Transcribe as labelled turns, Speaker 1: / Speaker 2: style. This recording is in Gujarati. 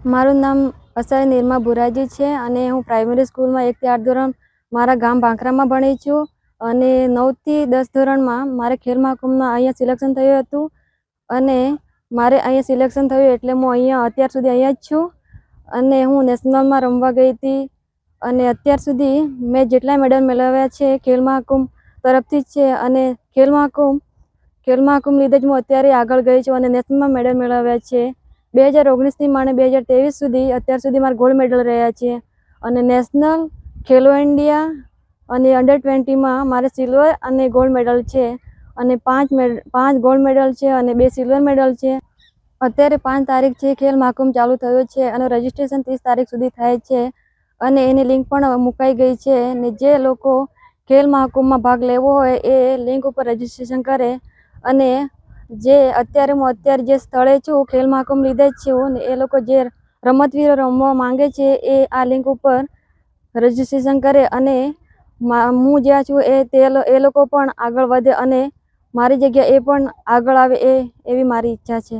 Speaker 1: મારું નામ અસર નિર્મા બુરાજી છે અને હું પ્રાઇમરી સ્કૂલમાં 1 થી 8 ધોરણ મારા ગામ ભાંખરામાં ભણી છું અને 9 થી 10 ધોરણમાં મારે ખેલ મહાકુંભમાં અહીંયા સિલેક્શન થયું હતું અને મારે અહીંયા સિલેક્શન થયું એટલે હું અહીંયા અત્યાર સુધી અહીંયા જ છું અને હું નેશનલમાં રમવા ગઈ હતી અને અત્યાર સુધી મેં જેટલા મેડલ મેળવ્યા છે ખેલ મહાકુંભ તરફથી જ છે અને ખેલ મહાકુંભ લીધે જ હું અત્યારે આગળ ગઈ છું અને નેશનલમાં મેડલ મેળવ્યા છે। 2019થી માંડીને 2023 સુધી અત્યાર સુધી મારા ગોલ્ડ મેડલ રહ્યા છે અને નેશનલ ખેલો ઇન્ડિયા અને અંડર-20માં મારે સિલ્વર અને ગોલ્ડ મેડલ છે અને 5 ગોલ્ડ મેડલ છે અને 2 સિલ્વર મેડલ છે। અત્યારે 5 તારીખ છે ખેલ મહાકુંભ ચાલુ થયો છે અને રજિસ્ટ્રેશન 30 તારીખ સુધી થાય છે અને એની લિંક પણ મુકાઈ ગઈ છે અને જે લોકો ખેલ મહાકુંભમાં ભાગ લેવો હોય એ લિંક ઉપર રજિસ્ટ્રેશન કરે અને જે અત્યારે જે સ્થળે છું ખેલ મહાકુંભ લીધે જ છું ને એ લોકો જે રમતવીરો રમવા માંગે છે એ આ લિંક ઉપર રજિસ્ટ્રેશન કરે અને હું જ્યાં છું એ લોકો પણ આગળ વધે અને મારી જગ્યા એ પણ આગળ આવે એવી મારી ઈચ્છા છે।